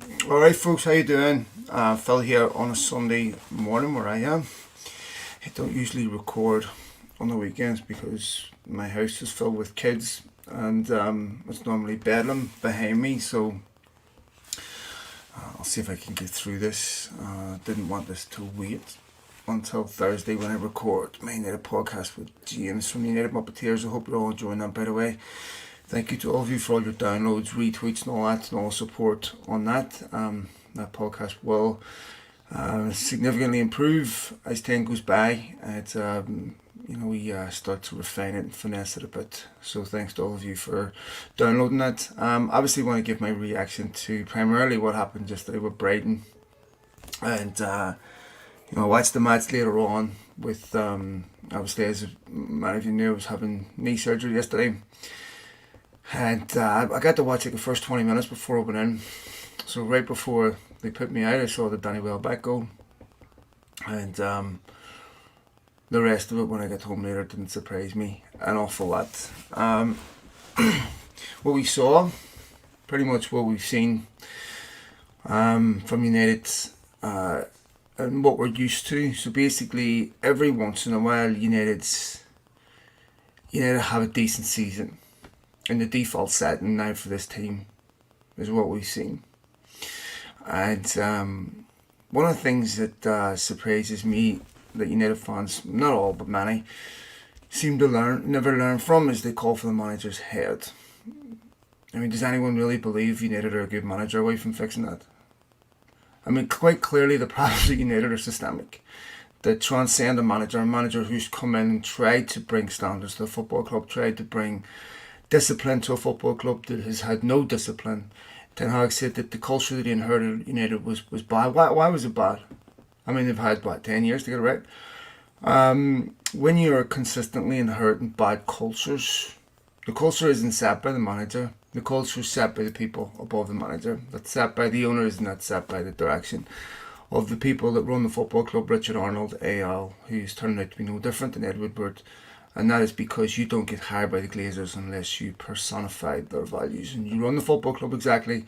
Alright folks, how you doing? Phil here on a Sunday morning where I am. I don't usually record on the weekends because my house is filled with kids and it's normally bedlam behind me, so I'll see if I can get through this. Didn't want this to wait until Thursday when I record my United podcast with James from United Muppeteers. I hope you're all enjoying that, by the way. Thank you to all of you for all your downloads, retweets, and all that, and all support on that. That podcast will significantly improve as time goes by. It's we start to refine it and finesse it a bit. So thanks to all of you for downloading that. Obviously, want to give my reaction to primarily what happened yesterday with Brighton, and I watched the match later on with obviously, as many of you knew, I was having knee surgery yesterday. And I got to watch the first 20 minutes before I went in. So right before they put me out, I saw the Danny Welbeck goal. And the rest of it, when I got home later, didn't surprise me an awful lot. What we saw, pretty much what we've seen from United and what we're used to. So basically, every once in a while, United have a decent season. And the default setting now for this team is what we've seen. And one of the things that surprises me that United fans, not all but many, seem to never learn from is they call for the manager's head. I mean, does anyone really believe United are a good manager away from fixing that? I mean, quite clearly the problems at United are systemic. That transcend a manager who's come in and tried to bring standards to the football club, tried to bring discipline to a football club that has had no discipline. Ten Hag said that the culture that he inherited at United was bad. Why was it bad? I mean, they've had, 10 years to get it right? When you're consistently inheriting bad cultures, the culture isn't set by the manager. The culture is set by the people above the manager. That's set by the owners and that's set by the direction of the people that run the football club. Richard Arnold, AL, who's turned out to be no different than Ed Woodward. And that is because you don't get hired by the Glazers unless you personify their values. And you run the football club exactly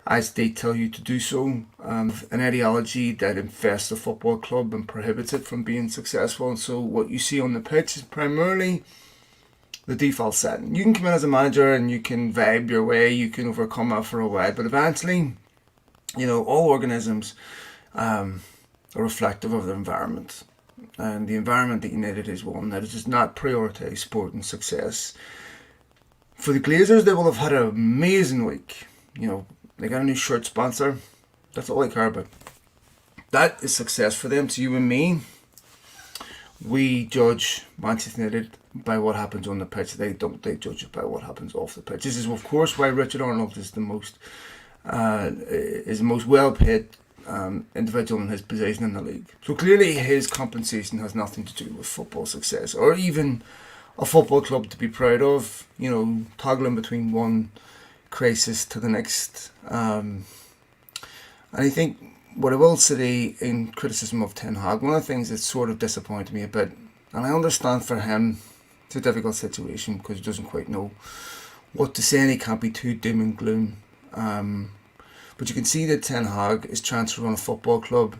as they tell you to do so. An ideology that infests the football club and prohibits it from being successful. And so what you see on the pitch is primarily the default setting. You can come in as a manager and you can vibe your way, you can overcome that for a while. But eventually, all organisms are reflective of their environment. And the environment that United is one that does not prioritise sport and success. For the Glazers, they will have had an amazing week. They got a new shirt sponsor. That's all they care about. That is success for them. To you and me, we judge Manchester United by what happens on the pitch. They don't. They judge it by what happens off the pitch. This is, of course, why Richard Arnold is the most well-paid individual in his position in the league. So clearly his compensation has nothing to do with football success or even a football club to be proud of, toggling between one crisis to the next. And I think what I will say in criticism of Ten Hag, one of the things that sort of disappointed me a bit, and I understand for him it's a difficult situation because he doesn't quite know what to say and he can't be too doom and gloom. But you can see that Ten Hag is trying to run a football club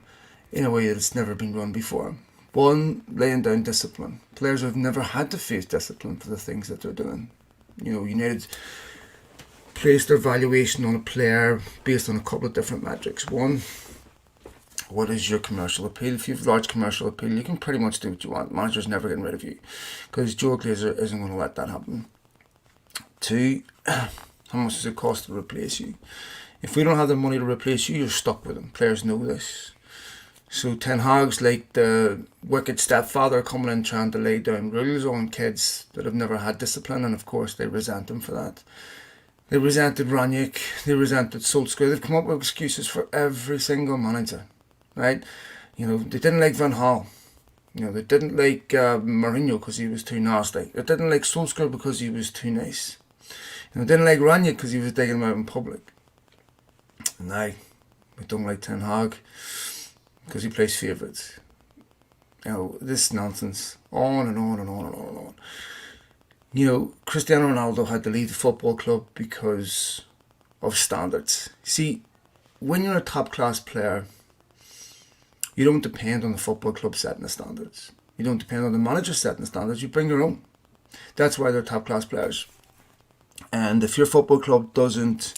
in a way that it's never been run before. One, laying down discipline. Players have never had to face discipline for the things that they're doing. United place their valuation on a player based on a couple of different metrics. One, what is your commercial appeal? If you have large commercial appeal, you can pretty much do what you want. Manager's never getting rid of you because Joe Glazer isn't going to let that happen. Two, how much does it cost to replace you? If we don't have the money to replace you, you're stuck with them. Players know this. So Ten Hag's like the wicked stepfather coming in trying to lay down rules on kids that have never had discipline, and of course they resent him for that. They resented Ranić, they resented Solskjaer. They've come up with excuses for every single manager, right? They didn't like Van Gaal. They didn't like Mourinho because he was too nasty. They didn't like Solskjaer because he was too nice. They didn't like Ranić because he was digging him out in public. Now, we don't like Ten Hag because he plays favourites. This nonsense. On and on and on and on and on. Cristiano Ronaldo had to leave the football club because of standards. See, when you're a top class player, you don't depend on the football club setting the standards. You don't depend on the manager setting the standards. You bring your own. That's why they're top class players. And if your football club doesn't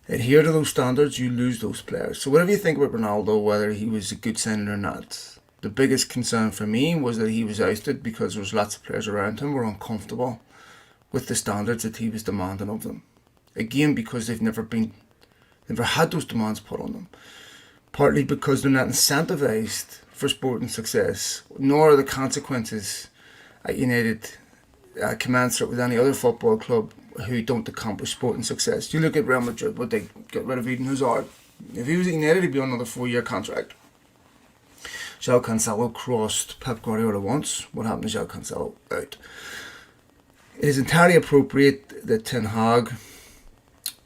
adhere to those standards, you lose those players. So whatever you think about Ronaldo, whether he was a good signing or not, the biggest concern for me was that he was ousted because there was lots of players around him who were uncomfortable with the standards that he was demanding of them. Again, because they've never had those demands put on them. Partly because they're not incentivised for sporting success, nor are the consequences at United commensurate with any other football club who don't accomplish sporting success. You look at Real Madrid, would they get rid of Eden Hazard? If he was at United, he'd be on another 4-year contract. João Cancelo crossed Pep Guardiola once. What happened to João Cancelo? Out. It is entirely appropriate that Ten Hag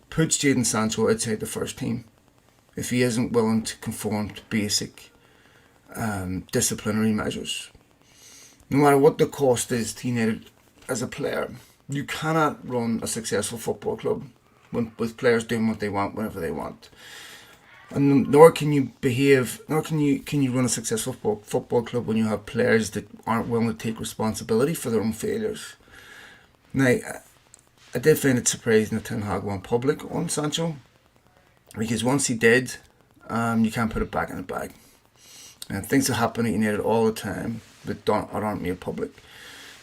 puts Jadon Sancho outside the first team if he isn't willing to conform to basic disciplinary measures. No matter what the cost is to United as a player, you cannot run a successful football club with players doing what they want whenever they want. And nor can you run a successful football club when you have players that aren't willing to take responsibility for their own failures. Now, I did find it surprising that Ten Hag went public on Sancho, because once he did, you can't put it back in the bag. And things that happen at United all the time that aren't made public.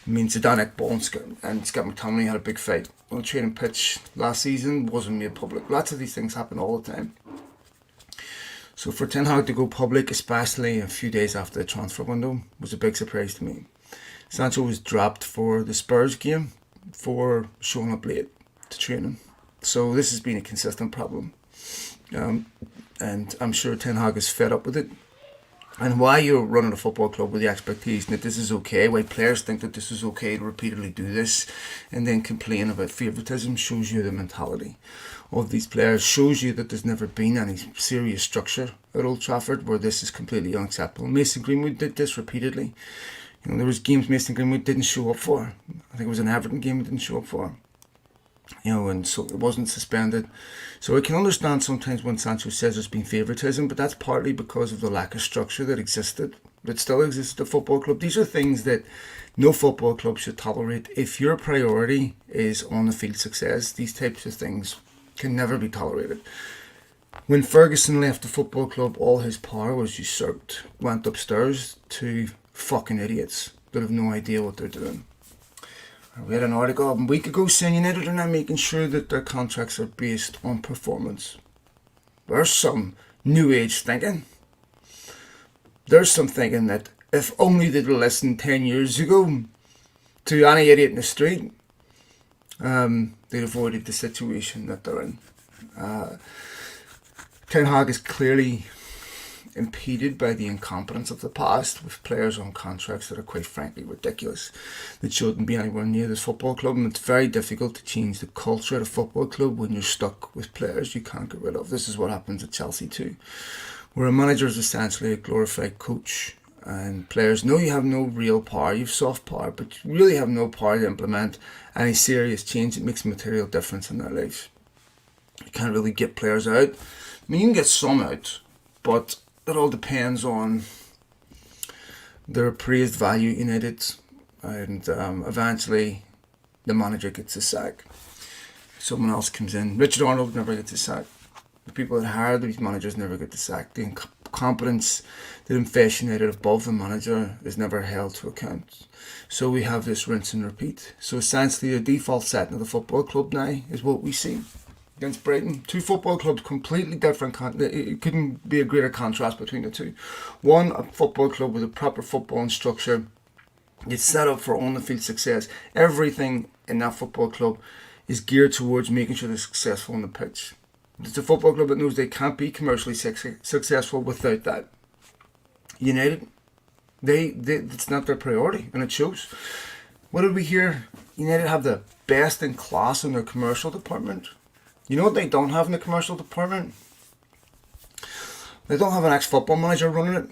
I mean, Zidane Iqbal and Scott McTominay had a big fight on the training pitch last season, wasn't made public. Lots of these things happen all the time. So for Ten Hag to go public, especially a few days after the transfer window, was a big surprise to me. Sancho was dropped for the Spurs game for showing up late to training. So this has been a consistent problem. And I'm sure Ten Hag is fed up with it. And why you're running a football club with the expectation that this is okay, why players think that this is okay to repeatedly do this and then complain about favouritism, shows you the mentality of these players, shows you that there's never been any serious structure at Old Trafford where this is completely unacceptable. Mason Greenwood did this repeatedly. You know, there was games Mason Greenwood didn't show up for. I think it was an Everton game he didn't show up for. You know, and so it wasn't suspended. So I can understand sometimes when Sancho says there's been favouritism, but that's partly because of the lack of structure that still exists at the football club. These are things that no football club should tolerate. If your priority is on the field success, these types of things can never be tolerated. When Ferguson left the football club, all his power was usurped, went upstairs to fucking idiots that have no idea what they're doing. We had an article a week ago saying United are now making sure that their contracts are based on performance. There's some new age thinking. There's some thinking that if only they'd listened 10 years ago to any idiot in the street, they'd avoided the situation that they're in. Ten Hag is clearly impeded by the incompetence of the past, with players on contracts that are quite frankly ridiculous, that shouldn't be anywhere near this football club. And it's very difficult to change the culture at a football club when you're stuck with players you can't get rid of. This is what happens at Chelsea too, where a manager is essentially a glorified coach, and players know you have no real power, you have soft power, but you really have no power to implement any serious change that makes a material difference in their lives. You can't really get players out. I mean, you can get some out, but it all depends on their appraised value United, and eventually the manager gets a sack. Someone else comes in. Richard Arnold never gets a sack. The people that hire these managers never get the sack. The incompetence that infatuated above the manager is never held to account. So we have this rinse and repeat. So essentially the default setting of the football club now is what we see against Brighton. Two football clubs completely different. It couldn't be a greater contrast between the two. One, a football club with a proper footballing structure. It's set up for on-the-field success. Everything in that football club is geared towards making sure they're successful on the pitch. It's a football club that knows they can't be commercially successful without that. United, it's not their priority, and it shows. What did we hear? United have the best in class in their commercial department. You know what they don't have in the commercial department? They don't have an ex-football manager running it.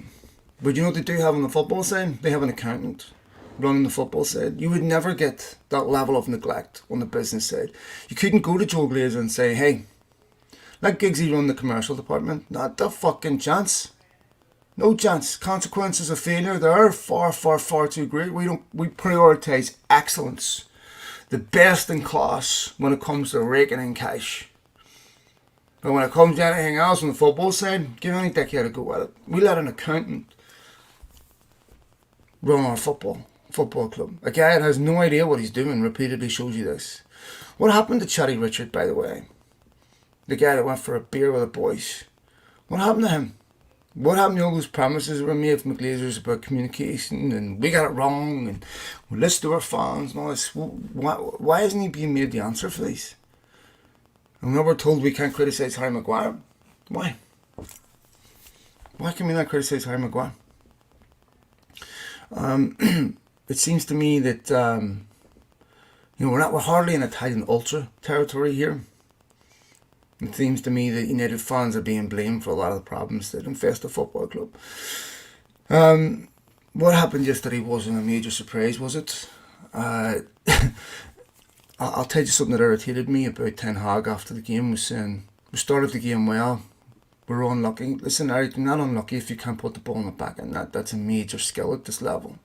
But you know what they do have on the football side? They have an accountant running the football side. You would never get that level of neglect on the business side. You couldn't go to Joe Glazer and say, hey, Let Giggsy run the commercial department. Not a fucking chance. No chance. Consequences of failure, they're far, far, far too great. We prioritise excellence. The best in class when it comes to raking in cash. But when it comes to anything else on the football side, give any dickhead a go at it. We let an accountant run our football club. A guy that has no idea what he's doing repeatedly shows you this. What happened to Chatty Richard, by the way? The guy that went for a beer with the boys. What happened to him? What happened to all those promises that were made from the Glazers about communication and we got it wrong and we listened to our fans and all this? Why isn't he being made the answer for these? And when we're told we can't criticise Harry Maguire, why? Why can we not criticise Harry Maguire? It seems to me that we're hardly in Italian ultra territory here. It seems to me that United fans are being blamed for a lot of the problems that infest the football club. What happened yesterday wasn't a major surprise, was it? I'll tell you something that irritated me about Ten Hag after the game was saying, we started the game well, we were unlucky. Listen, Eric, you're not unlucky if you can't put the ball in the back, and that's a major skill at this level.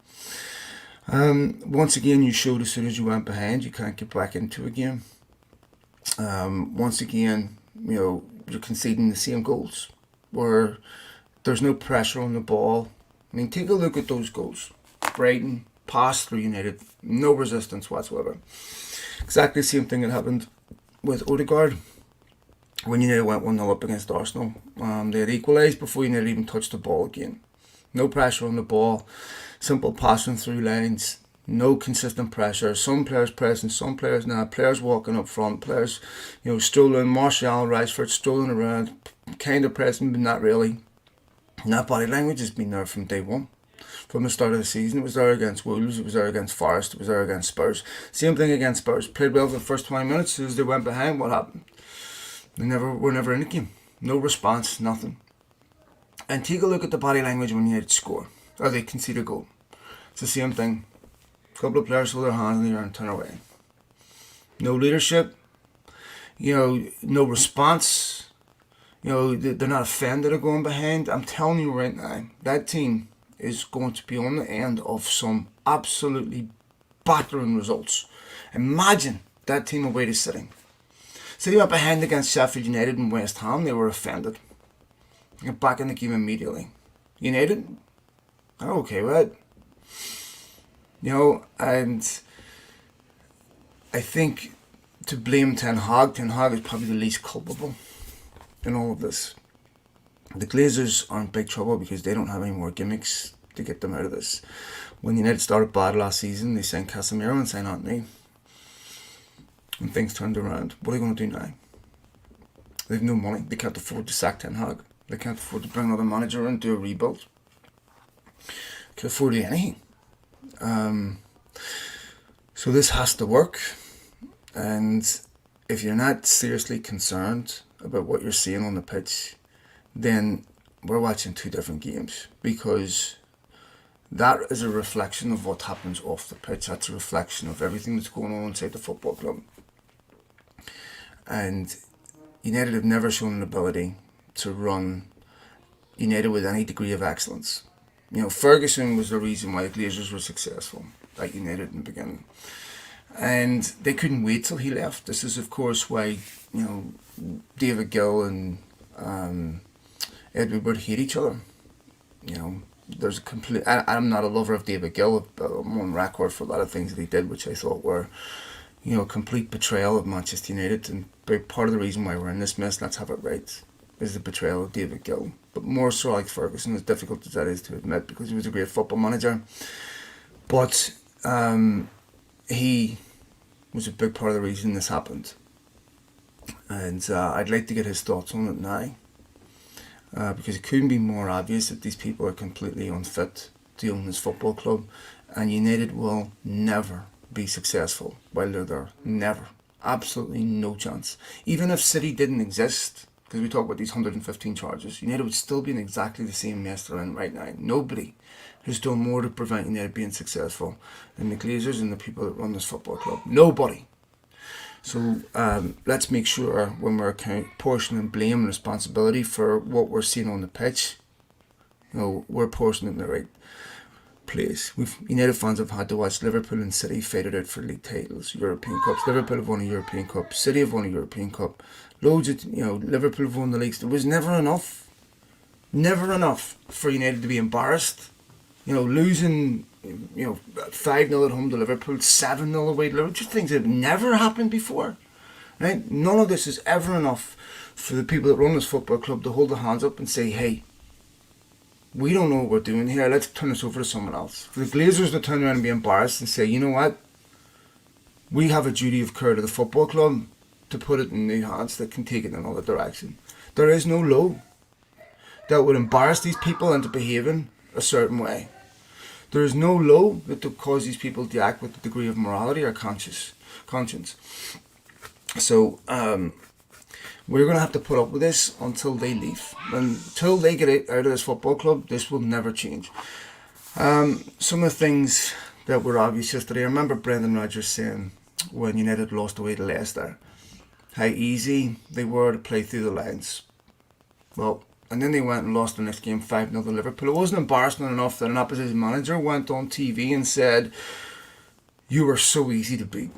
Once again, you showed as soon as you went behind, you can't get back into a game. Once again, you're conceding the same goals where there's no pressure on the ball. I mean, take a look at those goals. Brighton, pass through United, no resistance whatsoever. Exactly the same thing that happened with Odegaard when United went 1-0 up against Arsenal. They had equalised before United even touched the ball again. No pressure on the ball, simple passing through lines, no consistent pressure. Some players pressing, some players not. Players walking up front, players, strolling. Martial, Rashford strolling around, kind of pressing, but not really. And that body language has been there from day one. From the start of the season, it was there against Wolves, it was there against Forest, it was there against Spurs. Same thing against Spurs. Played well for the first 20 minutes. As soon as they went behind, what happened? Were never in the game. No response, nothing. And take a look at the body language when United score, or they concede a goal. It's the same thing. A couple of players hold their hands in the air and turn away. No leadership. No response. They're not offended at going behind. I'm telling you right now, that team is going to be on the end of some absolutely battering results. Imagine that team away to City. City went behind against Sheffield United and West Ham. They were offended. Got back in the game immediately. United, they're okay with it. And I think to blame Ten Hag is probably the least culpable in all of this. The Glazers are in big trouble because they don't have any more gimmicks to get them out of this. When United started bad last season, they signed Casemiro and signed Anthony. And things turned around. What are they going to do now? They have no money. They can't afford to sack Ten Hag. They can't afford to bring another manager in, do a rebuild. They can't afford to do anything. So this has to work. And if you're not seriously concerned about what you're seeing on the pitch, then we're watching two different games, because that is a reflection of what happens off the pitch. That's a reflection of everything that's going on inside the football club. And United have never shown an ability to run United with any degree of excellence. Ferguson was the reason why the Glazers were successful at United in the beginning. And they couldn't wait till he left. This is, of course, why, David Gill and Ed Woodward hate each other. There's a complete... I'm not a lover of David Gill. I'm on record for a lot of things that he did, which I thought were, complete betrayal of Manchester United. And part of the reason why we're in this mess, let's have it right, is the betrayal of David Gill. But more so like Ferguson, as difficult as that is to admit, because he was a great football manager. But he was a big part of the reason this happened. And I'd like to get his thoughts on it now. Because it couldn't be more obvious that these people are completely unfit to own this football club, and United will never be successful while they're there. Never. Absolutely no chance. Even if City didn't exist, because we talk about these 115 charges, United would still be in exactly the same mess they're in right now. Nobody has done more to prevent United being successful than the Glazers and the people that run this football club. Nobody. So let's make sure when we're portioning blame and responsibility for what we're seeing on the pitch, we're portioning the right place. United fans have had to watch Liverpool and City fight it out for league titles, European Cups. Liverpool have won a European Cup. City have won a European Cup. Loads of, Liverpool have won the leagues. There was never enough. Never enough for United to be embarrassed. Losing, 5-0 at home to Liverpool, 7-0 away to Liverpool, just things that have never happened before. Right? None of this is ever enough for the people that run this football club to hold their hands up and say, hey, we don't know what we're doing here, let's turn this over to someone else. For the Glazers to turn around and be embarrassed and say, you know what, we have a duty of care to the football club to put it in new hands that can take it in another direction. There is no law that would embarrass these people into behaving a certain way. There is no law that would cause these people to act with a degree of morality or conscience. So we're going to have to put up with this until they leave. Until they get out of this football club, this will never change. Some of the things that were obvious yesterday, I remember Brendan Rodgers saying when United lost away to Leicester, how easy they were to play through the lines. Well, and then they went and lost the next game 5-0 to Liverpool. It wasn't embarrassing enough that an opposition manager went on TV and said, you were so easy to beat,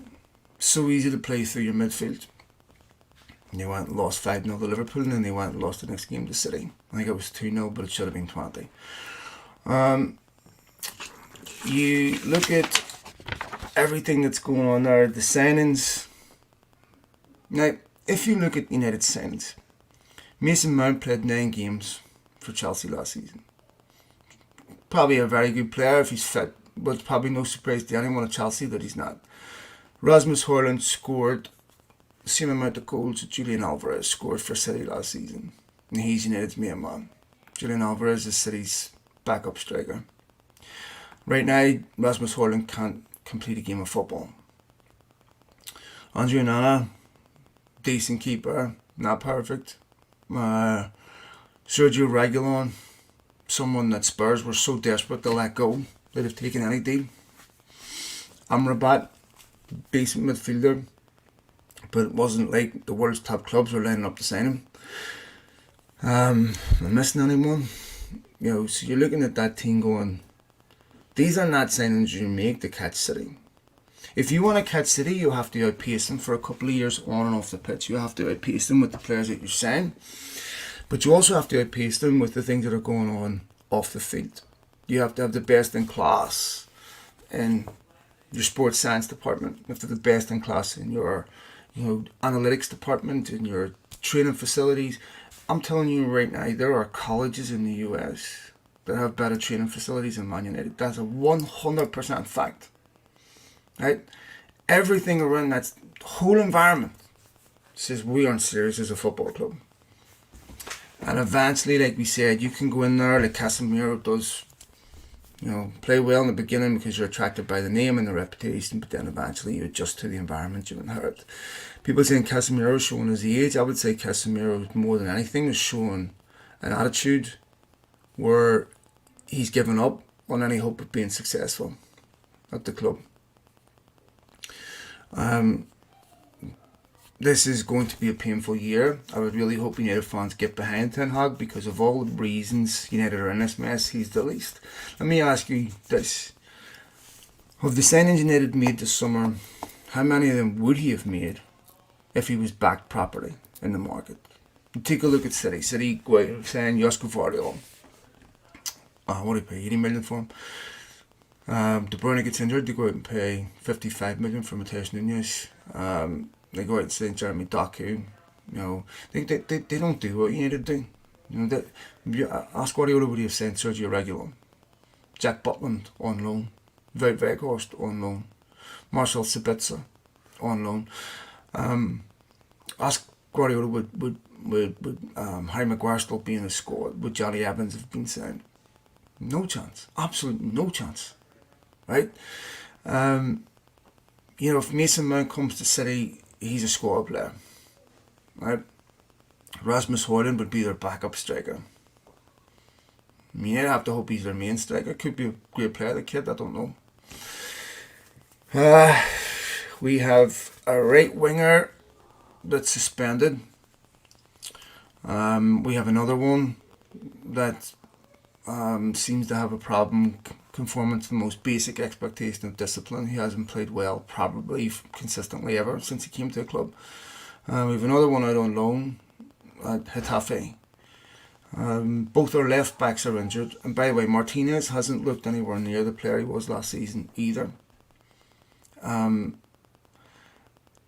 so easy to play through your midfield. And they went and lost 5-0 to Liverpool, and then they went and lost the next game to City. I think it was 2-0, but it should have been 20. You look at everything that's going on there, the signings. Now, if you look at United signings, Mason Mount played 9 games for Chelsea last season. Probably a very good player if he's fit, but it's probably no surprise to anyone at Chelsea that he's not. Rasmus Højlund scored the same amount of goals that Julian Alvarez scored for City last season. And he's United's main man. Julian Alvarez is City's backup striker. Right now, Rasmus Højlund can't complete a game of football. Andre Onana, decent keeper, not perfect. Sergio Reguilon, someone that Spurs were so desperate to let go, they'd have taken any deal. Amrabat, decent midfielder, but it wasn't like the world's top clubs were lining up to sign him. I'm missing anyone. So you're looking at that team going, these are not signings you make to catch City. If you want to catch City, you have to outpace them for a couple of years on and off the pitch. You have to outpace them with the players that you sign. But you also have to outpace them with the things that are going on off the field. You have to have the best in class in your sports science department. You have to have the best in class in your analytics department, in your training facilities. I'm telling you right now, there are colleges in the US that have better training facilities than Man United. That's a 100% fact. Right? Everything around that whole environment says we aren't serious as a football club. And eventually, like we said, you can go in there like Casemiro does, play well in the beginning because you're attracted by the name and the reputation, but then eventually you adjust to the environment you inherit. People saying Casemiro is showing his age. I would say Casemiro, more than anything, is showing an attitude where he's given up on any hope of being successful at the club. This is going to be a painful year. I would really hope United fans get behind Ten Hag because of all the reasons United are in this mess, he's the least. Let me ask you this. Of the signings United made this summer, how many of them would he have made if he was backed properly in the market? Take a look at City. City go out and sign Josko Vardiol. What do you pay? 80 million for him? De Bruyne gets injured, they go out and pay 55 million for Matheus Nunes. They go out and sign Jeremy Doku. They don't do what you need to do. Ask Guardiola would he have sent Sergio Reguilon, Jack Butland on loan, Wout Weghorst on loan, Marcel Sabitzer on loan. Ask Guardiola would Harry Maguire still be in the squad? Would Johnny Evans have been signed? No chance. Absolutely no chance. Right? If Mason Mount comes to City, he's a squad player. Right? Rasmus Højlund would be their backup striker. I have to hope he's their main striker. Could be a great player, the kid, I don't know. We have a right winger that's suspended. We have another one that seems to have a problem conforming to the most basic expectation of discipline. He hasn't played well, probably consistently ever since he came to the club. We have another one out on loan at Getafe. Both our left backs are injured, and by the way, Martinez hasn't looked anywhere near the player he was last season either. And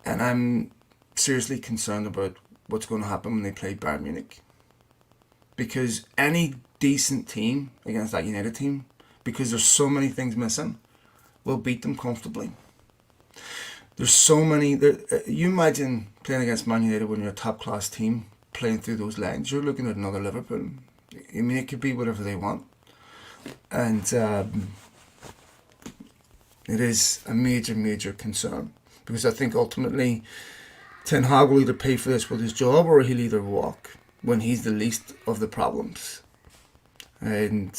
I'm seriously concerned about what's going to happen when they play Bayern Munich, because any decent team against that United team, because there's so many things missing, will beat them comfortably. There's so many. You imagine playing against Man United when you're a top class team, playing through those lines. You're looking at another Liverpool. I mean, it could be whatever they want, and it is a major concern, because I think ultimately Ten Hag will either pay for this with his job, or he'll either walk when he's the least of the problems. And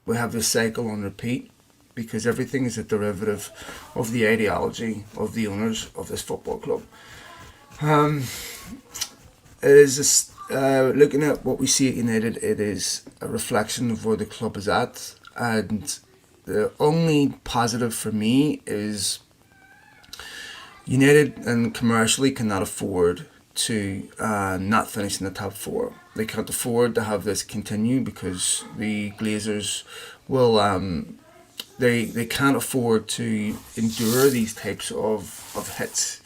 we have this cycle on repeat, because everything is a derivative of the ideology of the owners of this football club. It is looking at what we see at United, it is a reflection of where the club is at, and the only positive for me is United and commercially cannot afford to not finish in the top four. They can't afford to have this continue, because the Glazers will they can't afford to endure these types of hits.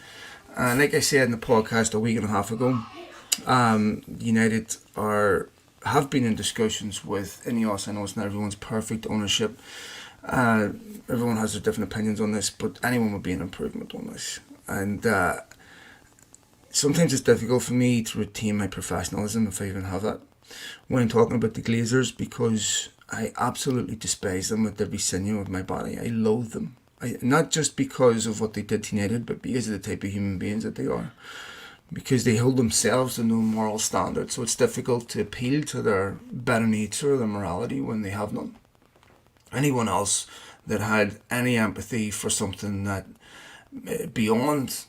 And like I said in the podcast a week and a half ago, United have been in discussions with Ineos. I know it's not everyone's perfect ownership. Everyone has their different opinions on this, but anyone would be an improvement on this. And sometimes it's difficult for me to retain my professionalism, if I even have that, when I'm talking about the Glazers, because I absolutely despise them with every sinew of my body. I loathe them. Not just because of what they did to United, but because of the type of human beings that they are. Because they hold themselves to no moral standard, so it's difficult to appeal to their better nature or their morality when they have none. Anyone else that had any empathy for something that beyond,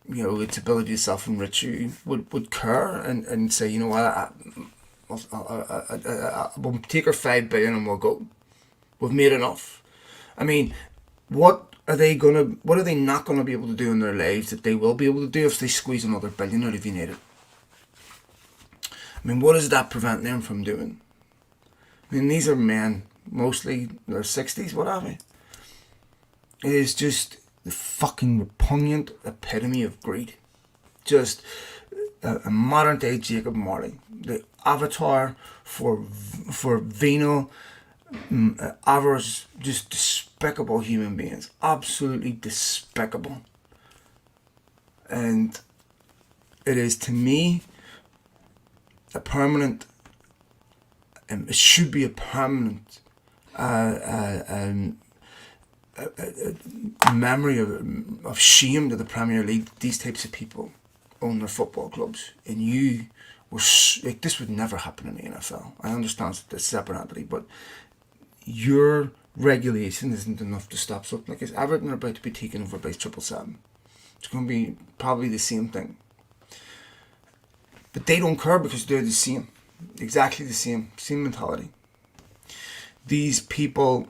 its ability to self-enrich you would care and say, you know what, we'll take our 5 billion and we'll go. We've made enough. I mean, what are they not gonna be able to do in their lives that they will be able to do if they squeeze another billion out of United? I mean, what does that prevent them from doing? I mean, these are men, mostly in their 60s, what have you. It is just the fucking repugnant epitome of greed. Just a modern day Jacob Marley, the avatar for venal, avarice, just despicable human beings, absolutely despicable. And it is, to me, a permanent, it should be a permanent memory of shame to the Premier League. These types of people own their football clubs, and you were like, this would never happen in the NFL. I understand it's a separate entity, but your regulation isn't enough to stop something like this. Everton are about to be taken over by 777. It's going to be probably the same thing, but they don't care because they're the same, exactly the same mentality. These people,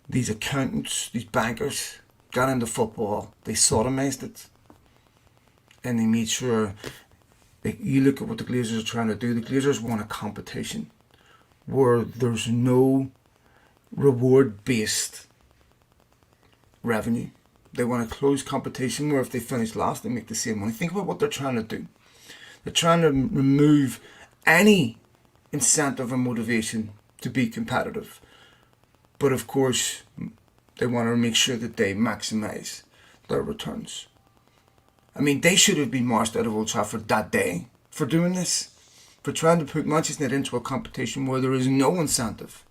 these accountants, these bankers got into football, they sodomized it, and they made sure. You look at what the Glazers are trying to do. The Glazers want a competition where there's no reward-based revenue. They want a closed competition where if they finish last, they make the same money. Think about what they're trying to do. They're trying to remove any incentive or motivation to be competitive. But of course, they want to make sure that they maximise their returns. I mean, they should have been marched out of Old Trafford that day for doing this, for trying to put Manchester United into a competition where there is no incentive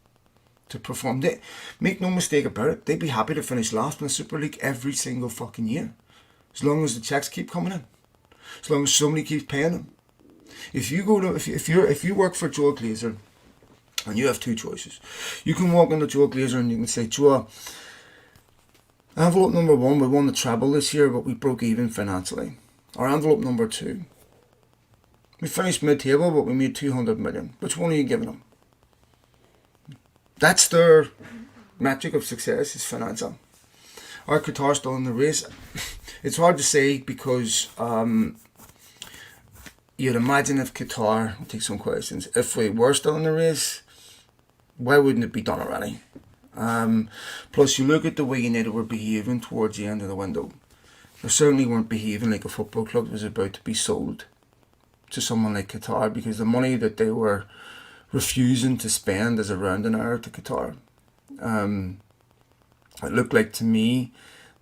to perform. They, make no mistake about it, they'd be happy to finish last in the Super League every single fucking year, as long as the checks keep coming in, as long as somebody keeps paying them. If you work for Joe Glazer, and you have two choices, you can walk into Joe Glazer and you can say, Joe, Envelope number 1, we won the treble this year, but we broke even financially. Or envelope number 2, we finished mid-table, but we made 200 million. Which one are you giving them? That's their metric of success, is financial. Are Qatar still in the race? It's hard to say because you'd imagine if Qatar, I'll take some questions, if we were still in the race, why wouldn't it be done already? Plus, you look at the way United were behaving towards the end of the window. They certainly weren't behaving like a football club that was about to be sold to someone like Qatar, because the money that they were refusing to spend as a rounding error to Qatar, it looked like to me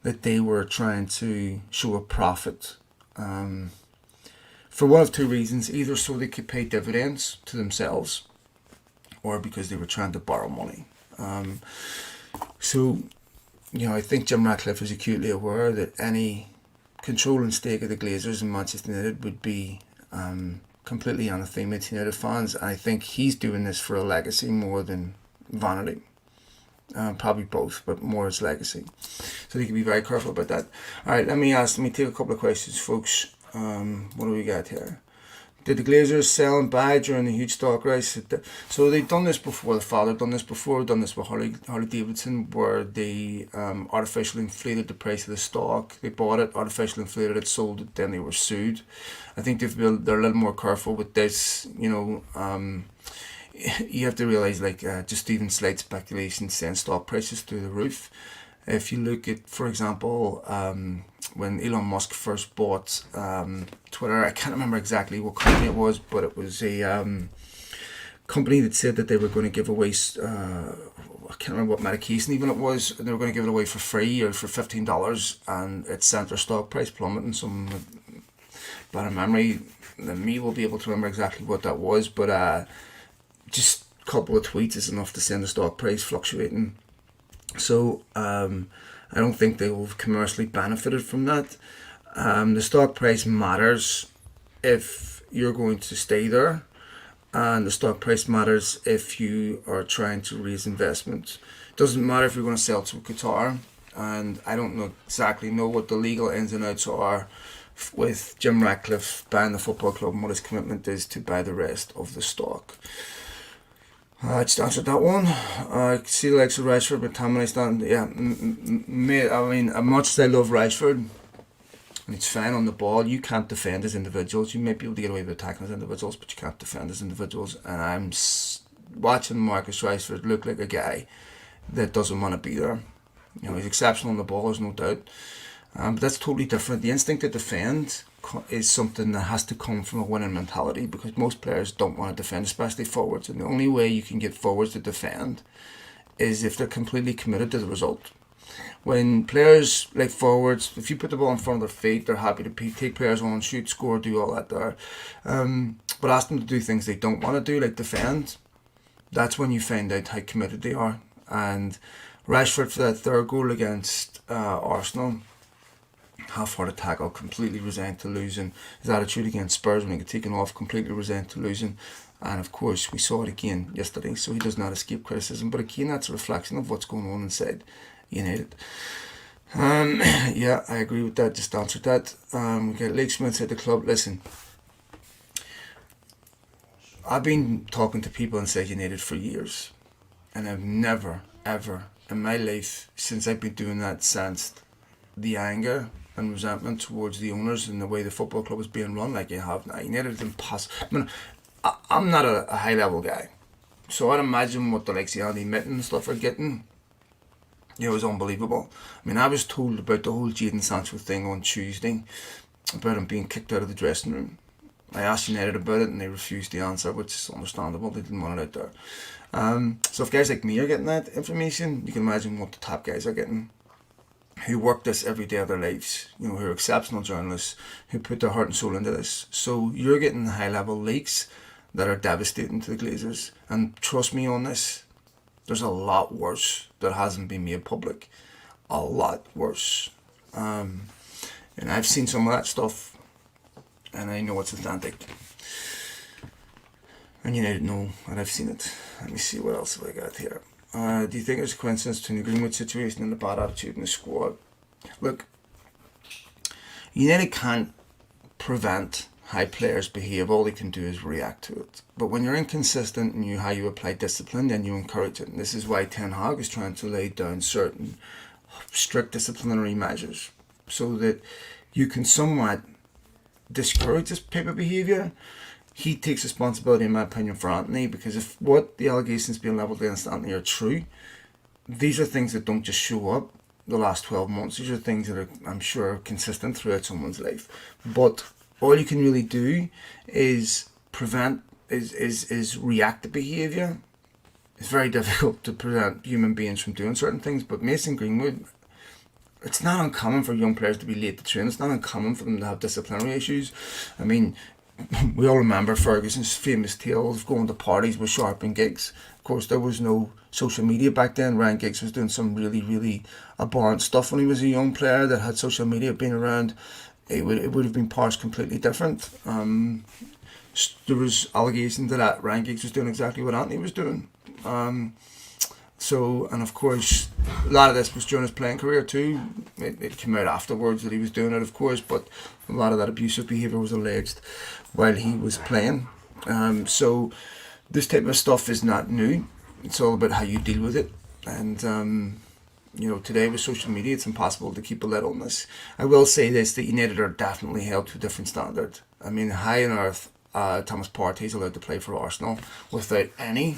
that they were trying to show a profit for one of two reasons: either so they could pay dividends to themselves, or because they were trying to borrow money. So, I think Jim Ratcliffe is acutely aware that any controlling stake of the Glazers in Manchester United would be completely anathema to United fans. And I think he's doing this for a legacy more than vanity. Probably both, but more as legacy. So they can be very careful about that. Alright, let me take a couple of questions, folks. What do we got here? Did the Glazers sell and buy during the huge stock rise? So they've done this before. The father done this before. Done this with Harley Davidson, where they artificially inflated the price of the stock. They bought it, artificially inflated it, sold it, then they were sued. I think they're a little more careful with this. You have to realize, just even slight speculation sends stock prices through the roof. If you look at, for example, when Elon Musk first bought Twitter, I can't remember exactly what company it was, but it was a company that said that they were going to give away, I can't remember what medication even it was, and they were going to give it away for free or for $15, and it sent their stock price plummeting. Some better memory than me will be able to remember exactly what that was, but just a couple of tweets is enough to send the stock price fluctuating. So I don't think they will have commercially benefited from that. The stock price matters if you're going to stay there, and the stock price matters if you are trying to raise investment. It doesn't matter if you're going to sell to Qatar, and I don't exactly know what the legal ins and outs are with Jim Ratcliffe buying the football club and what his commitment is to buy the rest of the stock. I just answered that one. I see the likes of Rashford, but Tammy stand. Yeah, as much as I love Rashford, and it's fine on the ball, you can't defend as individuals. You might be able to get away with attacking as individuals, but you can't defend as individuals. And I'm watching Marcus Rashford look like a guy that doesn't want to be there. He's exceptional on the ball, there's no doubt. But that's totally different. The instinct to defend is something that has to come from a winning mentality, because most players don't want to defend, especially forwards. And the only way you can get forwards to defend is if they're completely committed to the result. When players like forwards, if you put the ball in front of their feet, they're happy to take players on, shoot, score, do all that there. But ask them to do things they don't want to do, like defend. That's when you find out how committed they are. And Rashford, for that third goal against Arsenal, half-hearted tackle, completely resigned to losing. His attitude against Spurs when he got taken off, completely resigned to losing. And of course, we saw it again yesterday, so he does not escape criticism. But again, that's a reflection of what's going on inside United. Yeah, I agree with that. Just answered that. We got Lake Smith at the club. Listen, I've been talking to people inside United for years, and I've never, ever in my life, since I've been doing that, sensed the anger and resentment towards the owners and the way the football club is being run like you have now. United is impossible. I'm not a high level guy, so I'd imagine what the likes of Andy Mitten and stuff are getting. It was unbelievable. I was told about the whole Jadon Sancho thing on Tuesday, about him being kicked out of the dressing room. I asked United about it and they refused to answer, which is understandable. They didn't want it out there. So if guys like me are getting that information, you can imagine what the top guys are getting, who work this every day of their lives, who are exceptional journalists, who put their heart and soul into this. So you're getting high level leaks that are devastating to the Glazers. And trust me on this, there's a lot worse that hasn't been made public. A lot worse. And I've seen some of that stuff, and I know it's authentic. And United know, and I've seen it. Let me see what else have I got here. Do you think there's a coincidence between the Greenwood situation and the bad attitude in the squad? Look, United can't prevent how players behave. All they can do is react to it. But when you're inconsistent in how you apply discipline, then you encourage it. And this is why Ten Hag is trying to lay down certain strict disciplinary measures so that you can somewhat discourage this type of behaviour. He takes responsibility, in my opinion, for Anthony, because if what the allegations being levelled against Anthony are true, these are things that don't just show up the last 12 months. These are things that are, I'm sure, consistent throughout someone's life. But all you can really do is prevent, is react to behaviour. It's very difficult to prevent human beings from doing certain things, but Mason Greenwood, it's not uncommon for young players to be late to train. It's not uncommon for them to have disciplinary issues. I mean, we all remember Ferguson's famous tale of going to parties with Sharp and Giggs. Of course, there was no social media back then. Ryan Giggs was doing some really, really abhorrent stuff when he was a young player. That had social media been around, it would have been parsed completely different. There was allegations that Ryan Giggs was doing exactly what Anthony was doing. And of course, a lot of this was during his playing career too. It came out afterwards that he was doing it, of course, but a lot of that abusive behaviour was alleged while he was playing. So this type of stuff is not new. It's all about how you deal with it. And, today with social media, it's impossible to keep a lid on this. I will say this, that United are definitely held to a different standard. I mean, high on earth, Thomas Partey is allowed to play for Arsenal without any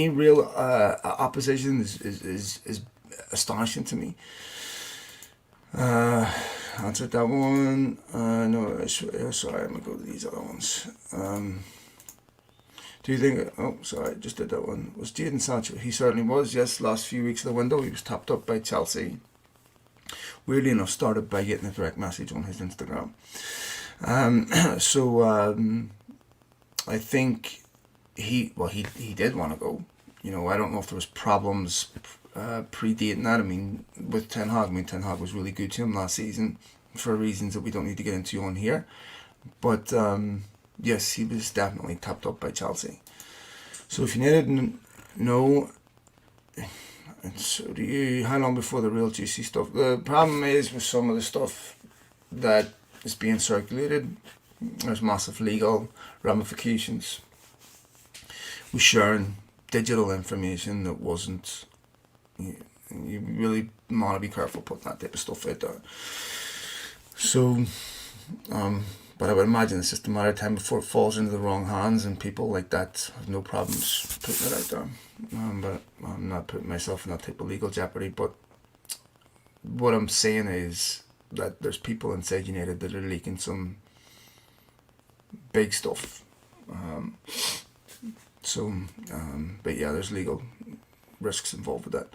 real opposition is astonishing to me. Answered that one. No, sorry, I'm going to go to these other ones. Do you think... Oh, sorry, I just did that one. Was Jadon Sancho? He certainly was, yes. Last few weeks of the window, he was tapped up by Chelsea. Weirdly enough, started by getting a direct message on his Instagram. I think he did want to go. I don't know if there was problems predating that. I mean, with Ten Hag, Ten Hag was really good to him last season for reasons that we don't need to get into on here. But yes, he was definitely tapped up by Chelsea. So if you didn't know, and so do you, how long before the real juicy stuff? The problem is with some of the stuff that is being circulated, there's massive legal ramifications. We're sharing digital information that wasn't. You really want to be careful putting that type of stuff out there. So, but I would imagine it's just a matter of time before it falls into the wrong hands, and people like that have no problems putting it out there. But I'm not putting myself in that type of legal jeopardy. But what I'm saying is that there's people inside United that are leaking some big stuff. But yeah, there's legal risks involved with that.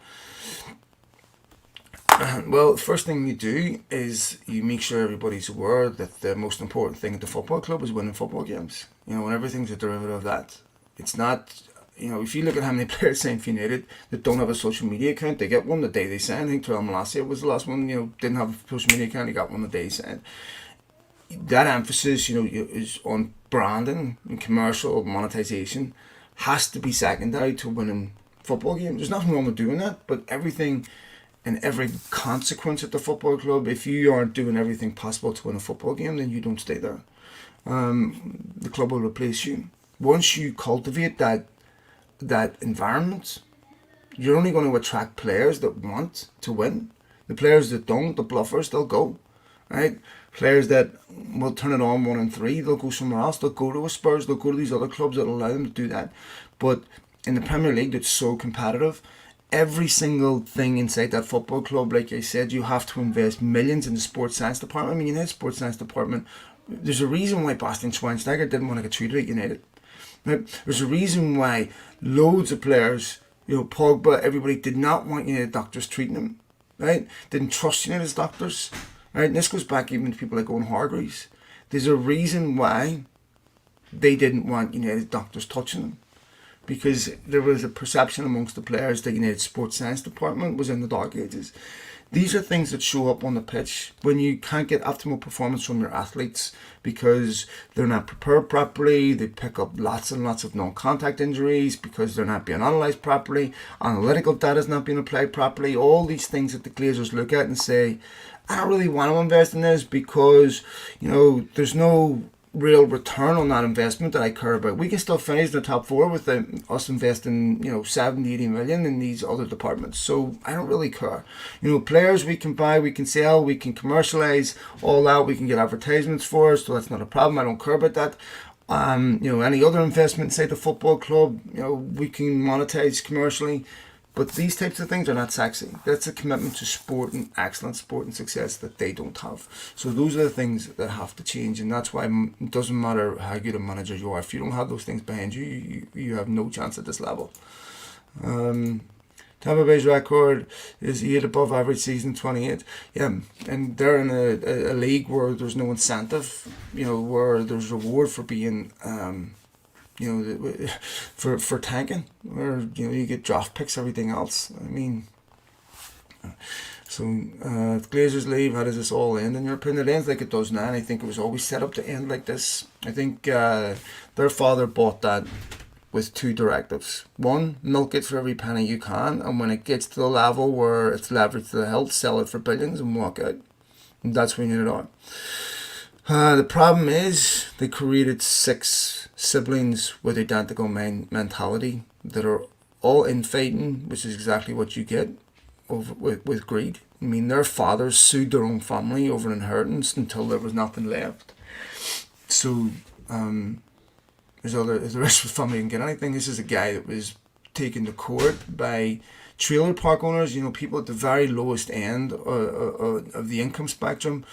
Well, the first thing you do is you make sure everybody's aware that the most important thing at the football club is winning football games. And everything's a derivative of that. It's not, if you look at how many players sign for United that don't have a social media account, they get one the day they sign. I think Terrell Malacia was the last one, didn't have a social media account, he got one the day he signed. That emphasis, is on branding and commercial monetization has to be secondary to winning football games. There's nothing wrong with doing that, but everything and every consequence at the football club, if you aren't doing everything possible to win a football game, then you don't stay there. The club will replace you. Once you cultivate that environment, you're only going to attract players that want to win. The players that don't, the bluffers, they'll go. Right? Players that will turn it on 1 and 3, they'll go somewhere else. They'll go to a Spurs, they'll go to these other clubs that allow them to do that. But in the Premier League, it's so competitive. Every single thing inside that football club, like I said, you have to invest millions in the sports science department. I mean, United sports science department, there's a reason why Bastian Schweinsteiger didn't want to get treated at United. Right? There's a reason why loads of players, Pogba, everybody did not want United doctors treating them. Right? Didn't trust United's doctors. Right? And this goes back even to people like Owen Hargreaves. There's a reason why they didn't want United doctors touching them. Because there was a perception amongst the players that United Sports Science Department was in the dark ages. These are things that show up on the pitch when you can't get optimal performance from your athletes because they're not prepared properly. They pick up lots and lots of non-contact injuries because they're not being analysed properly. Analytical data is not being applied properly. All these things that the Glazers look at and say, I don't really want to invest in this because, there's no real return on that investment that I care about. We can still finish in the top four without us investing, 70, 80 million in these other departments. So I don't really care. Players we can buy, we can sell, we can commercialize, all that. We can get advertisements for us, so that's not a problem. I don't care about that. Any other investment inside the football club, we can monetize commercially. But these types of things are not sexy. That's a commitment to sport and excellent sport and success that they don't have. So those are the things that have to change, and that's why it doesn't matter how good a manager you are. If you don't have those things behind you, you have no chance at this level. Tampa Bay's record is 8 above average season, 28. Yeah, and they're in a league where there's no incentive, where there's reward for being... for tanking, where you get draft picks, everything else. So the Glazers leave. How does this all end? In your opinion, it ends like it does now. And I think it was always set up to end like this. I think their father bought that with two directives. One, milk it for every penny you can, and when it gets to the level where it's leveraged to the hilt, sell it for billions and walk out. And that's when it are. The problem is they created 6 siblings with identical mentality that are all infighting, which is exactly what you get with greed. Their fathers sued their own family over inheritance until there was nothing left. So there's the rest of the family didn't get anything. This is a guy that was taken to court by trailer park owners, people at the very lowest end of the income spectrum,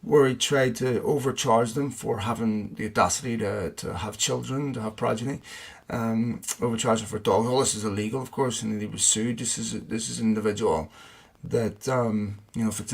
where he tried to overcharge them for having the audacity to have children, to have progeny, overcharge them for dogs. All this is illegal, of course, and he was sued. This is an individual that if it's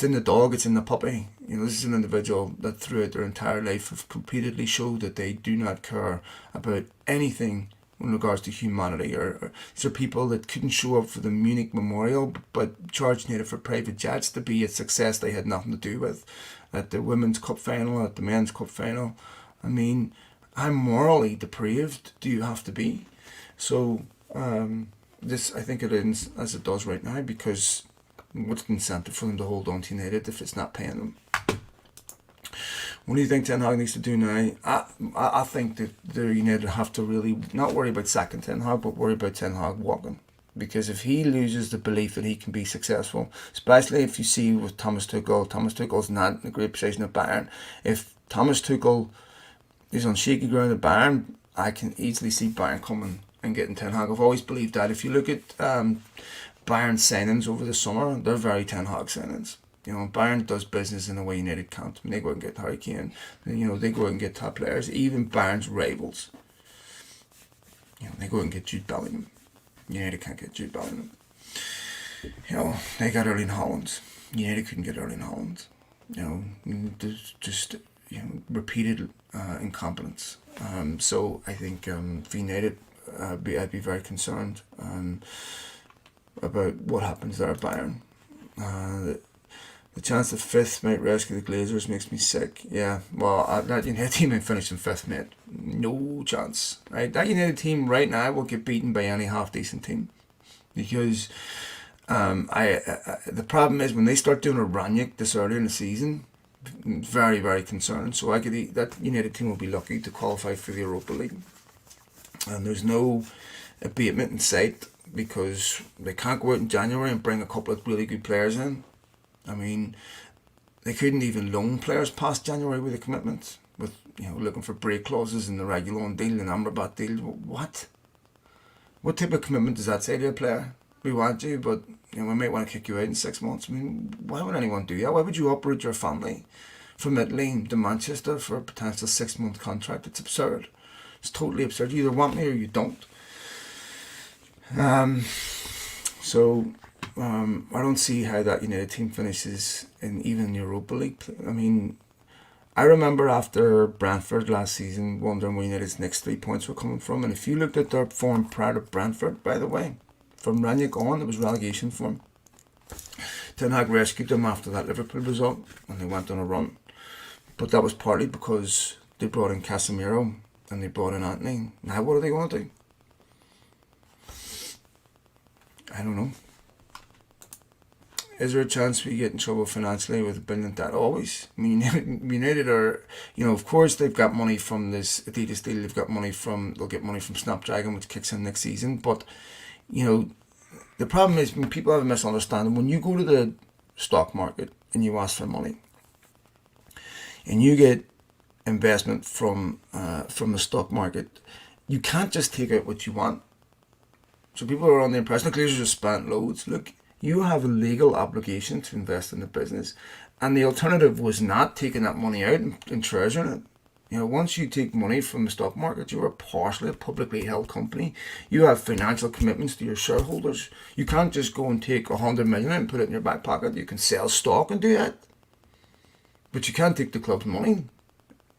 in the dog, it's in the puppy. This is an individual that throughout their entire life have repeatedly showed that they do not care about anything in regards to humanity. Or these are people that couldn't show up for the Munich Memorial but charged native for private jets to be a success they had nothing to do with. At the Women's Cup final, at the Men's Cup final. How morally depraved do you have to be? So this, I think it ends as it does right now, because what's the incentive for them to hold on to United if it's not paying them? What do you think Ten Hag needs to do now? I think that the United have to really not worry about sacking Ten Hag, but worry about Ten Hag walking. Because if he loses the belief that he can be successful, especially if you see with Thomas Tuchel's not in a great position at Bayern. If Thomas Tuchel is on shaky ground at Bayern, I can easily see Bayern coming and getting Ten Hag. I've always believed that. If you look at Bayern signings over the summer, they're very Ten Hag signings. Bayern does business in a way United can't. They go out and get Harry Kane. They go out and get top players. Even Bayern's rivals. They go out and get Jude Bellingham. United can't get Jude Bellingham. They got Erling Haaland. United couldn't get Erling Haaland. There's just repeated incompetence. So I think for United, I'd be very concerned about what happens there at Bayern. The chance that 5th might rescue the Glazers makes me sick. Yeah, well, that United team ain't finishing 5th, mate. No chance. Right? That United team right now will get beaten by any half-decent team. Because the problem is when they start doing a Ranić this early in the season, very, very concerned. So that United team will be lucky to qualify for the Europa League. And there's no abatement in sight because they can't go out in January and bring a couple of really good players in. They couldn't even loan players past January with a commitment, with looking for break clauses in the Regulon deal and Amrabat deal. What type of commitment does that say to a player? We want you, but we might want to kick you out in 6 months. Why would anyone do that? Why would you uproot your family from Italy to Manchester for a potential 6-month contract? It's absurd. It's totally absurd. You either want me or you don't. I don't see how that United team finishes in even Europa League. I remember after Brentford last season wondering where United's next 3 points were coming from. And if you looked at their form prior to Brentford, by the way, from Ranić on, it was relegation form. Ten Hag rescued them after that Liverpool result, and they went on a run. But that was partly because they brought in Casemiro and they brought in Antony. Now what are they going to do? I don't know. Is there a chance we get in trouble financially with a billion debt? Always. I mean, United are, of course they've got money from this Adidas deal. They'll get money from Snapdragon, which kicks in next season. But, the problem is when people have a misunderstanding. When you go to the stock market and you ask for money, and you get investment from the stock market, you can't just take out what you want. So people are on the impression the Glazers have spent loads. Look, you have a legal obligation to invest in the business, and the alternative was not taking that money out and treasuring it. Once you take money from the stock market, you are partially a publicly held company. You have financial commitments to your shareholders. You can't just go and take 100 million and put it in your back pocket. You can sell stock and do that, but you can't take the club's money.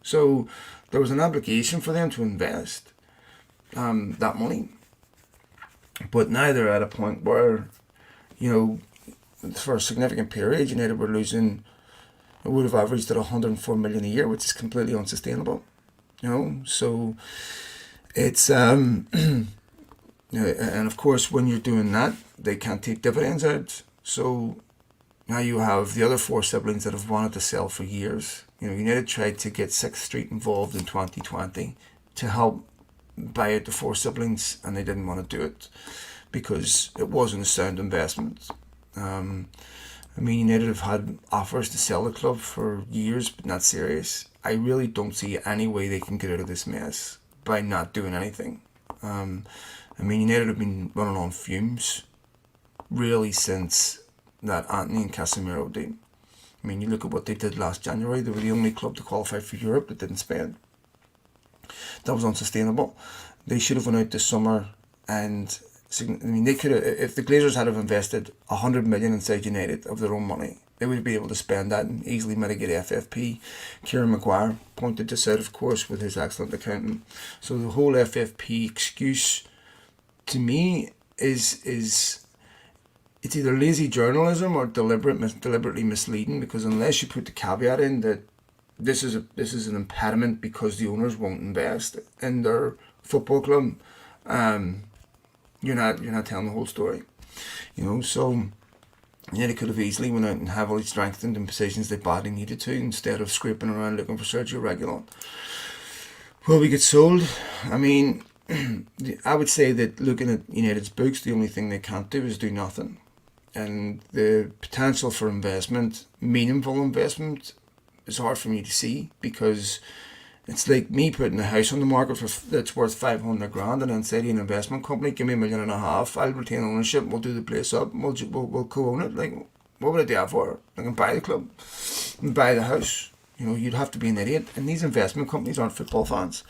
So there was an obligation for them to invest that money. But now they're at a point where, for a significant period, United were losing, it would have averaged at 104 million a year, which is completely unsustainable. So it's, and of course, when you're doing that, they can't take dividends out. So now you have the other four siblings that have wanted to sell for years. United tried to get 6th Street involved in 2020 to help buy out the four siblings, and they didn't want to do it because it wasn't a sound investment. United have had offers to sell the club for years, but not serious. I really don't see any way they can get out of this mess by not doing anything. United have been running on fumes really since that Antony and Casemiro deal. You look at what they did last January. They were the only club to qualify for Europe that didn't spend. That was unsustainable. They should have went out this summer, and they could have, if the Glazers had have invested 100 million inside United of their own money, they would be able to spend that and easily mitigate FFP. Kieran Maguire pointed this out, of course, with his excellent accountant. So the whole FFP excuse, to me, is it's either lazy journalism or deliberately misleading, because unless you put the caveat in that this is an impediment because the owners won't invest in their football club, you're not telling the whole story. So they could have easily went out and heavily strengthened in positions they badly needed to, instead of scraping around looking for Sergio Reguilon. Will we get sold? I would say that looking at United's books, the only thing they can't do is do nothing. And the potential for investment, meaningful investment, is hard for me to see, because it's like me putting a house on the market that's worth 500 grand and then say to an investment company, give me $1.5 million, I'll retain ownership, we'll do the place up, we'll co-own it. Like, what would I do that for? I can buy the club and buy the house. You'd have to be an idiot. And these investment companies aren't football fans.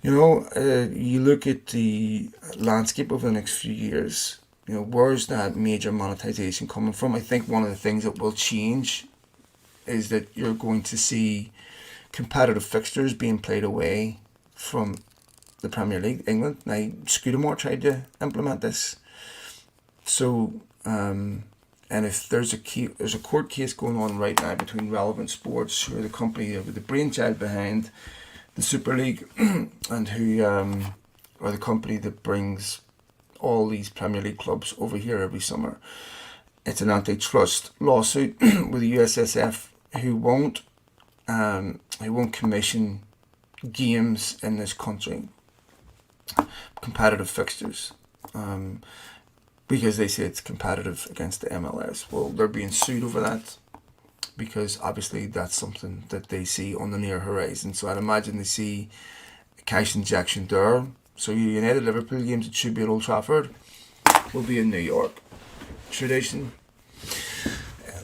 You look at the landscape over the next few years, where's that major monetization coming from? I think one of the things that will change is that you're going to see competitive fixtures being played away from the Premier League. England, now Scudamore tried to implement this. So, and if there's a court case going on right now between Relevant Sports, who are the company with the brainchild behind the Super League, and who are the company that brings all these Premier League clubs over here every summer. It's an antitrust lawsuit with the USSF, who won't commission games in this country, competitive fixtures, because they say it's competitive against the MLS. Well, they're being sued over that, because obviously that's something that they see on the near horizon. So I'd imagine they see a cash injection there. So your United Liverpool games that should be at Old Trafford will be in New York. Tradition.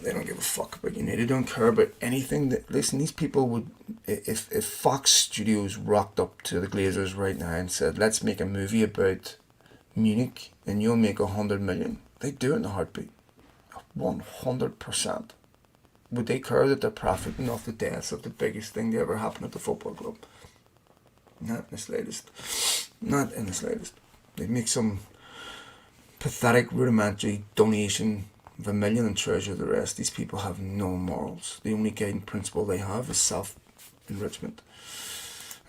They don't give a fuck about United. They don't care about anything. Listen, these people would, if Fox Studios rocked up to the Glazers right now and said, let's make a movie about Munich and you'll make 100 million, they'd do it in a heartbeat. 100%. Would they care that they're profiting off the deaths of the biggest thing that ever happened at the football club? Not in the slightest. Not in the slightest. They'd make some pathetic, rudimentary donation Vermilion and treasure the rest. These people have no morals. The only guiding principle they have is self-enrichment.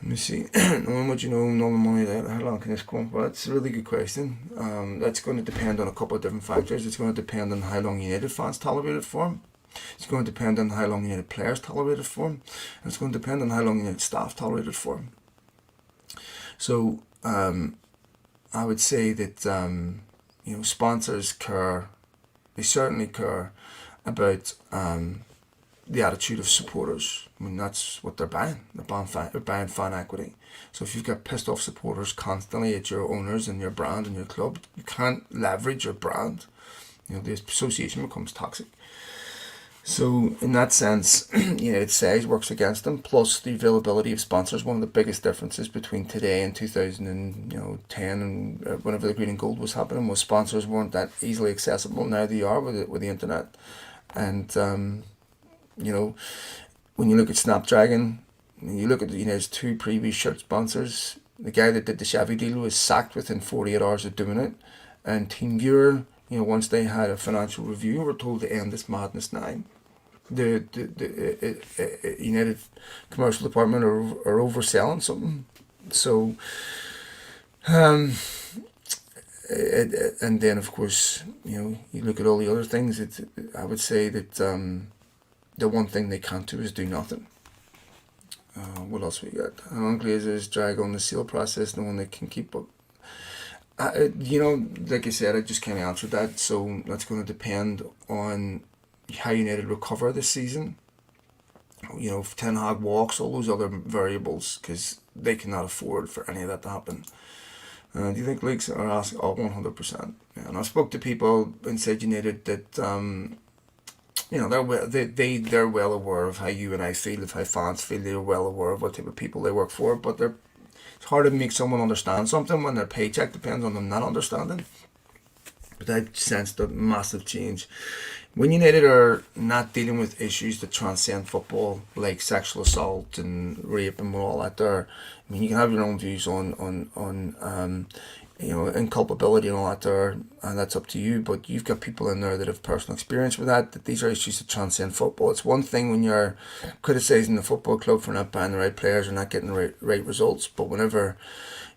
Let me see. Knowing what you know, knowing the money there, how long can this go on? Well, that's a really good question. That's going to depend on a couple of different factors. It's going to depend on how long United fans tolerate it for him. It's going to depend on how long United players tolerate it for him. And it's going to depend on how long United staff tolerate it for him. So, I would say that, sponsors care. They certainly care about the attitude of supporters. I mean, that's what they're buying. They're buying fan equity. So if you've got pissed off supporters constantly at your owners and your brand and your club, you can't leverage your brand. The association becomes toxic. So in that sense, its size works against them. Plus the availability of sponsors. One of the biggest differences between today and 2010 and whenever the green and gold was happening was sponsors weren't that easily accessible. Now they are with the internet. And when you look at Snapdragon, and you look at United's 2 previous shirt sponsors, the guy that did the Chevy deal was sacked within 48 hours of doing it. And TeamViewer, once they had a financial review, were told to end this madness now. The United commercial department are overselling something. So, and then of course, you look at all the other things. I would say that the one thing they can't do is do nothing. What else we got? Glazers drag on the sale process, no one that can keep up. Like I said, I just can't answer that. So that's going to depend on how United recover this season. If Ten Hag walks, all those other variables, because they cannot afford for any of that to happen. Do you think leaks are asking? 100%. Yeah, and I spoke to people inside United that they're well aware of how you and I feel, of how fans feel. They're well aware of what type of people they work for, but it's hard to make someone understand something when their paycheck depends on them not understanding. But I sensed a massive change. When United are not dealing with issues that transcend football, like sexual assault and rape and all that there, you can have your own views on inculpability and all that there, and that's up to you, but you've got people in there that have personal experience with that these are issues that transcend football. It's one thing when you're criticising the football club for not buying the right players or not getting the right results, but whenever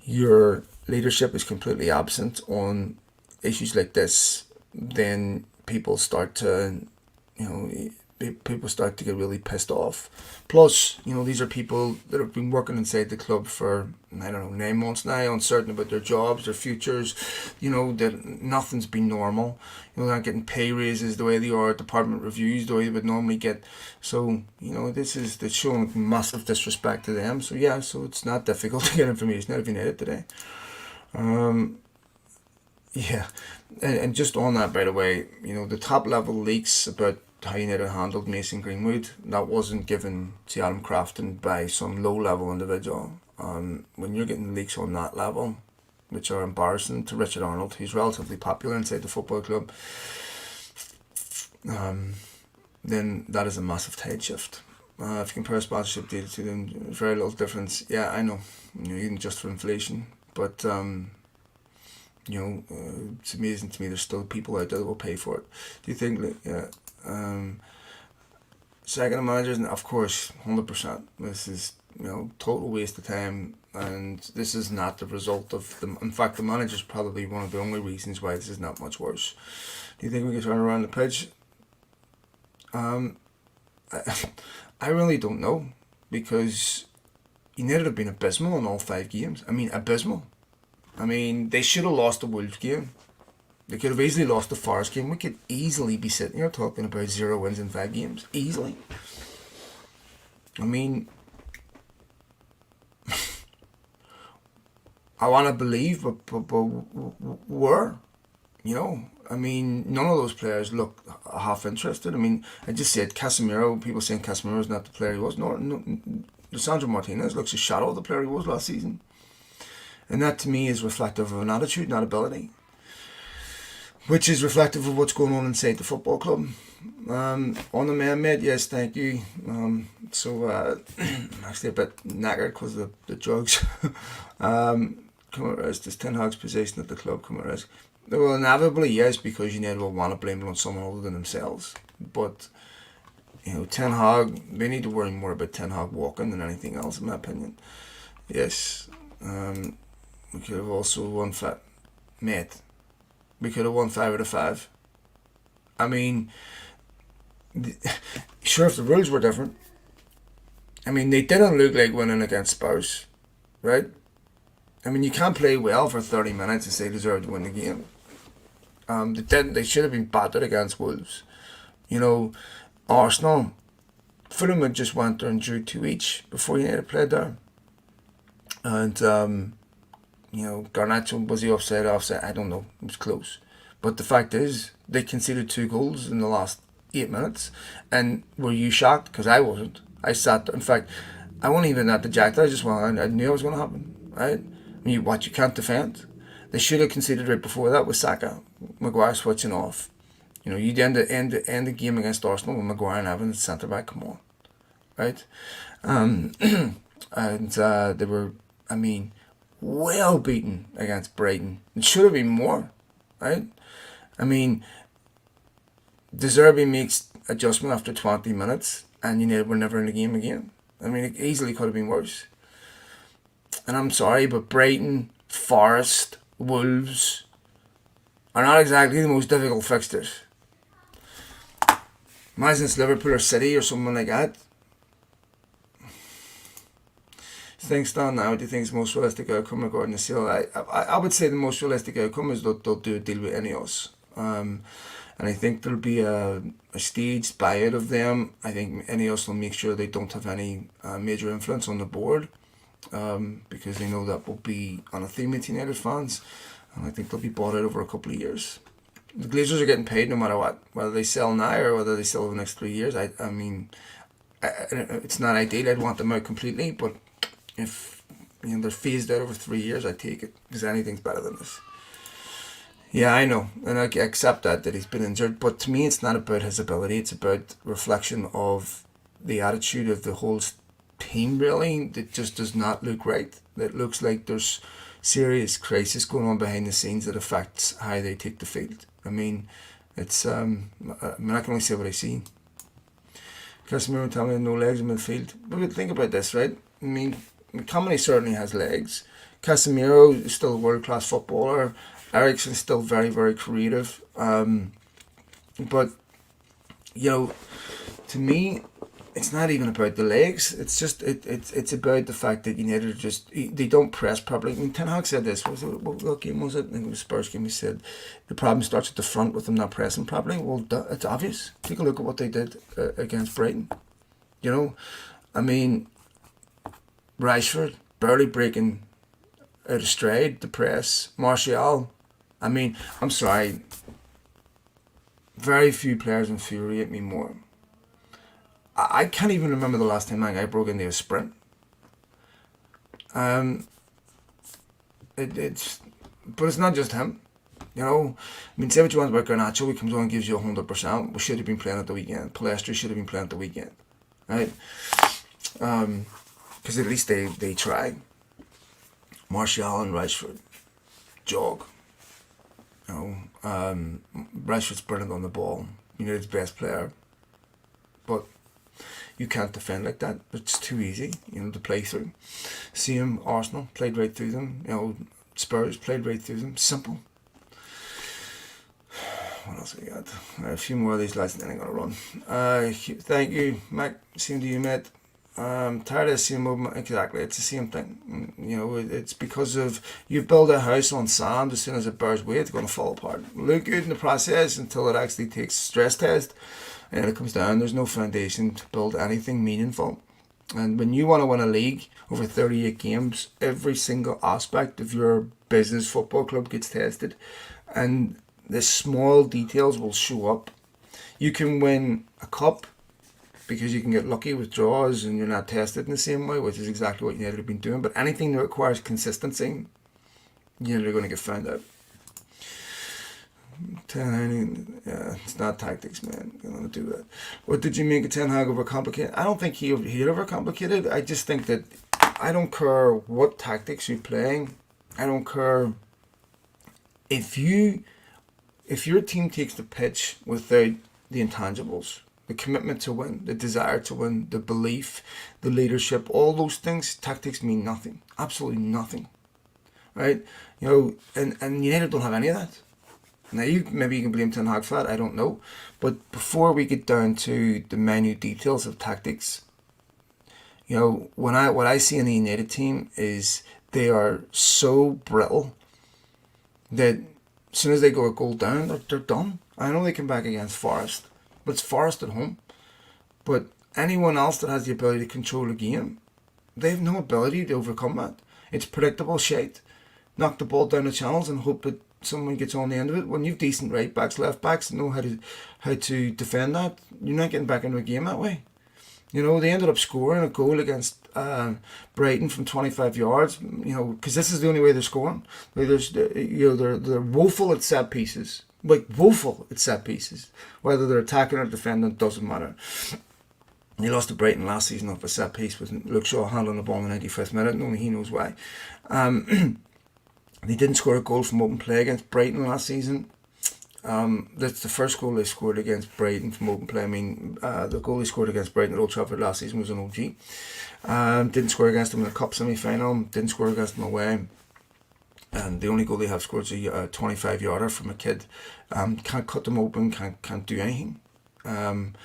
your leadership is completely absent on issues like this, then people start to get really pissed off. Plus, these are people that have been working inside the club for, 9 months now, uncertain about their jobs, their futures, that nothing's been normal. They're not getting pay raises the way they are, department reviews the way they would normally get. So, that's showing massive disrespect to them. So, so it's not difficult to get information out of United today. And just on that, by the way, the top level leaks about how United handled Mason Greenwood, that wasn't given to Adam Crafton by some low level individual. When you're getting leaks on that level, which are embarrassing to Richard Arnold, who's relatively popular inside the football club, then that is a massive tide shift. If you compare sponsorship data to them, very little difference. Yeah, I know, even just for inflation, but it's amazing to me there's still people out there that will pay for it. Do you think, second managers, of course, 100%. This is, total waste of time, and this is not the result of them. In fact, the manager's probably one of the only reasons why this is not much worse. Do you think we can turn around the pitch? I really don't know, because United have been abysmal in all 5 games. Abysmal. They should have lost the Wolves game. They could have easily lost the Forest game. We could easily be sitting here talking about 0 wins in 5 games. Easily. I want to believe, but were. None of those players look half interested. I just said Casemiro, people saying Casemiro's not the player he was. No, Lisandro Martinez looks a shadow of the player he was last season. And that to me is reflective of an attitude, not ability. Which is reflective of what's going on inside the football club. On the man-made, yes, thank you. I'm actually a bit knackered because of the drugs. come at risk? Does Ten Hag's position at the club come at risk? Well, inevitably, yes, because United will want to blame it on someone other than themselves. But, Ten Hag, they need to worry more about Ten Hag walking than anything else, in my opinion. Yes, we could have also won mate. We could have won 5 out of 5. I mean, sure, if the rules were different. I mean, they didn't look like winning against Spurs, right? I mean, you can't play well for 30 minutes and say deserve to win the game. They didn't. They should have been battered against Wolves. Arsenal, Fulham had just went there and drew 2 each before United played there. And, Garnacho, was he offside? I don't know. It was close. But the fact is, they conceded 2 goals in the last 8 minutes. And were you shocked? Because I wasn't. I sat there. In fact, I wasn't even that dejected. I knew it was going to happen. Right? You can't defend. They should have conceded right before that with Saka. Maguire switching off. You'd end the game against Arsenal with Maguire and Evans at centre back. Come on. Right? And they were, well beaten against Brighton. It should have been more, right? De Zerbi makes adjustment after 20 minutes and United were never in the game again. It easily could have been worse. And I'm sorry, but Brighton, Forest, Wolves are not exactly the most difficult fixtures. Imagine it's Liverpool or City or something like that. Things stand now. Do you think it's the most realistic outcome regarding the sale? I would say the most realistic outcome is that they'll do a deal with Ineos. And I think there'll be a staged buyout of them. I think Ineos will make sure they don't have any major influence on the board because they know that will be on a theme with United fans. And I think they'll be bought out over a couple of years. The Glazers are getting paid no matter what, whether they sell now or whether they sell over the next 3 years. It's not ideal. I'd want them out completely, but if they're phased out over 3 years, I take it because anything's better than this. Yeah, I know, and I accept that he's been injured. But to me, it's not about his ability; it's about reflection of the attitude of the whole team. Really, that just does not look right. It looks like there's serious crisis going on behind the scenes that affects how they take the field. It's I can only say what I see. Casemiro tell me no legs in midfield. But think about this, right? Company certainly has legs. Casemiro is still a world-class footballer. Eriksen's still very, very creative. But, to me, it's not even about the legs. It's just, it's about the fact that United they don't press properly. Ten Hag said this. What game was it? I think it was Spurs game. He said the problem starts at the front with them not pressing properly. Well, it's obvious. Take a look at what they did against Brighton. Rashford barely breaking out of stride, the press. Martial. I'm sorry. Very few players infuriate me more. I can't even remember the last time that guy broke into a sprint. But it's not just him. Say what you want about Garnacho, he comes on and gives you 100%. We should have been playing at the weekend. Palestra should have been playing at the weekend. Right? Because at least they try. Martial and Rashford jog. Rashford's brilliant on the ball. United's best player. But you can't defend like that. It's too easy, to play through. Same Arsenal played right through them. Spurs played right through them. Simple. What else we got? A few more of these lads and then I'm going to run. Thank you, Mac. Same to you, mate. Tired of the same movement. Exactly, it's the same thing. It's because of you build a house on sand. As soon as it bears weight, it's going to fall apart. Look good in the process until it actually takes stress test, and it comes down. There's no foundation to build anything meaningful. And when you want to win a league over 38 games, every single aspect of your business football club gets tested, and the small details will show up. You can win a cup because you can get lucky with draws and you're not tested in the same way, which is exactly what United have been doing. But anything that requires consistency, United are going to get found out. Yeah, it's not tactics, man. You're going to do that. What did you make of Ten Hag overcomplicated? I don't think he overcomplicated. I just think that I don't care what tactics you're playing. I don't care if your team takes the pitch without the intangibles, the commitment to win, the desire to win, the belief, the leadership, all those things, tactics mean nothing. Absolutely nothing. Right? And United don't have any of that. Now, maybe you can blame Ten Hag for that, I don't know. But before we get down to the minute details of tactics, what I see in the United team is they are so brittle that as soon as they go a goal down, they're done. I know they come back against Forest, but it's Forest at home. But anyone else that has the ability to control a game, they have no ability to overcome that. It's predictable shite. Knock the ball down the channels and hope that someone gets on the end of it. When you've decent right backs, left backs, know how to defend that, you're not getting back into a game that way. They ended up scoring a goal against Brighton from 25 yards. Because this is the only way they're scoring. They're woeful at set pieces, like woeful at set pieces. Whether they're attacking or defending, doesn't matter. They lost to Brighton last season off a set piece with Luke Shaw handling the ball in the 95th minute, and only he knows why. They didn't score a goal from open play against Brighton last season. That's the first goal they scored against Brighton from open play. I mean, the goal they scored against Brighton at Old Trafford last season was an OG. Didn't score against them in the Cup semi-final. Didn't score against them away. And the only goal they have scored is a 25-yarder from a kid. Can't cut them open. Can't do anything. And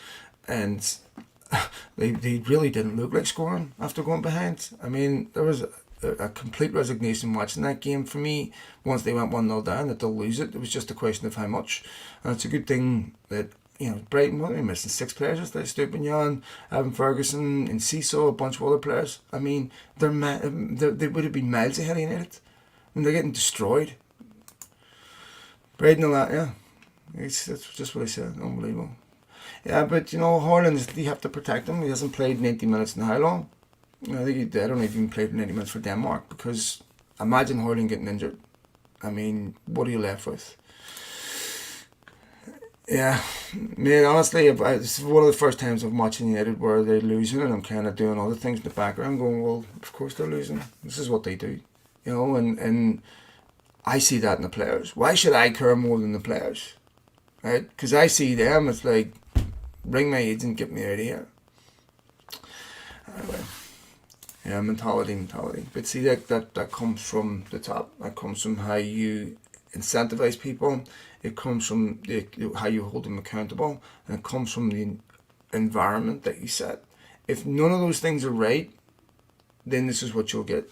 they really didn't look like scoring after going behind. I mean, there was a complete resignation watching that game for me. Once they went 1-0 down, that they'll lose it. It was just a question of how much. And it's a good thing that, Brighton, what are they missing? 6 players yesterday? Stupinian, Evan Ferguson, and Ciso, a bunch of other players. I mean, they would have been miles ahead of United. And they're getting destroyed. Brighton a lot, yeah. That's just what I said. Unbelievable. Yeah, but, Haaland, you have to protect him. He hasn't played 90 minutes in how long? I don't even play 90 minutes for Denmark, because imagine Haaland getting injured. I mean, what are you left with? Yeah, man, honestly, it's one of the first times I'm watching United where they're losing, and I'm kind of doing other things in the background going, well, of course they're losing. This is what they do. And I see that in the players. Why should I care more than the players? Right? Because I see them, it's like, ring my agent, get me out of here. Anyway. Yeah, mentality. But see, that comes from the top. That comes from how you incentivize people. It comes from how you hold them accountable. And it comes from the environment that you set. If none of those things are right, then this is what you'll get.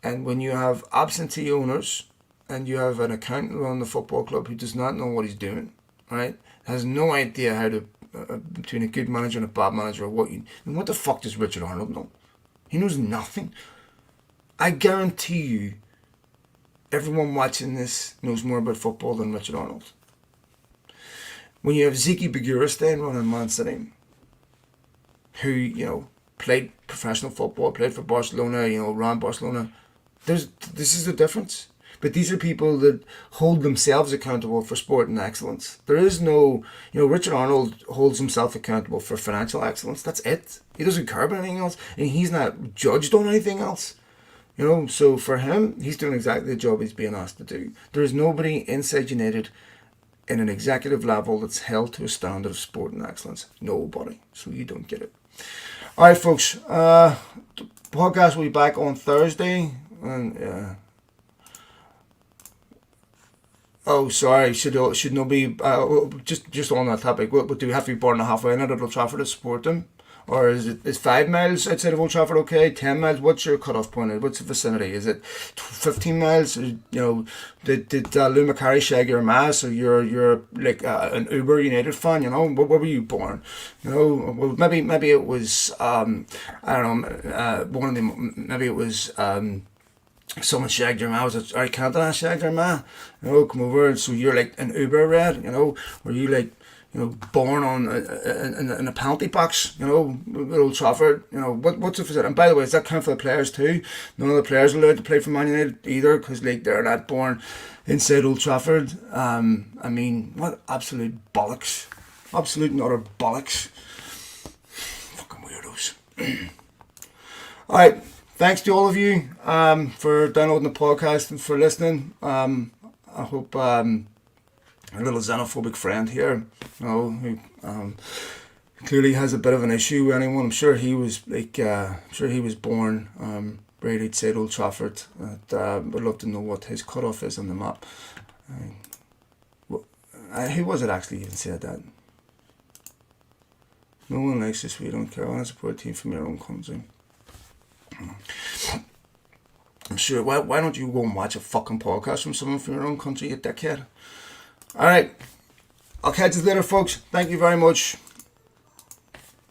And when you have absentee owners and you have an accountant around the football club who does not know what he's doing, right? Has no idea how to, between a good manager and a bad manager, what the fuck does Richard Arnold know? He knows nothing. I guarantee you, everyone watching this knows more about football than Richard Arnold. When you have Zeki Begiristain running Man City, who, played professional football, played for Barcelona, ran Barcelona, this is the difference. But these are people that hold themselves accountable for sport and excellence. There is no, Richard Arnold holds himself accountable for financial excellence. That's it. He doesn't care about anything else. And he's not judged on anything else. So for him, he's doing exactly the job he's being asked to do. There is nobody inside United in an executive level that's held to a standard of sport and excellence. Nobody. So you don't get it. All right, folks. The podcast will be back on Thursday. And oh, sorry. Should not be just on that topic. What do we have to be born a halfway in at Old Trafford to support them, or is 5 miles outside of Old Trafford okay? 10 miles? What's your cutoff point? What's the vicinity? Is it 15 miles? Did Lou McCarry shag your ma? So you're like an Uber United fan? Where were you born? Well, maybe it was I don't know. One of them. Maybe it was. Someone shagged your ma. Was it Eric Cantona shagged your ma? Come over. And so you're like an Uber red, were you like, born on in a penalty box, at Old Trafford, what's the facility? And by the way, does that count for the players too? None of the players are allowed to play for Man United either, because like they're not born inside Old Trafford. I mean, what absolute bollocks. Absolute and utter bollocks. Fucking weirdos. Alright. thanks to all of you for downloading the podcast and for listening. I hope a little xenophobic friend here, who clearly has a bit of an issue with anyone. I'm sure he was born right outside Old Trafford. I'd love to know what his cutoff is on the map. Who was it actually even said that? No one likes this. We don't care. I want to support a team from your own country. I'm sure. Why don't you go and watch a fucking podcast from someone from your own country, you dickhead? Alright. I'll catch you later, folks. Thank you very much.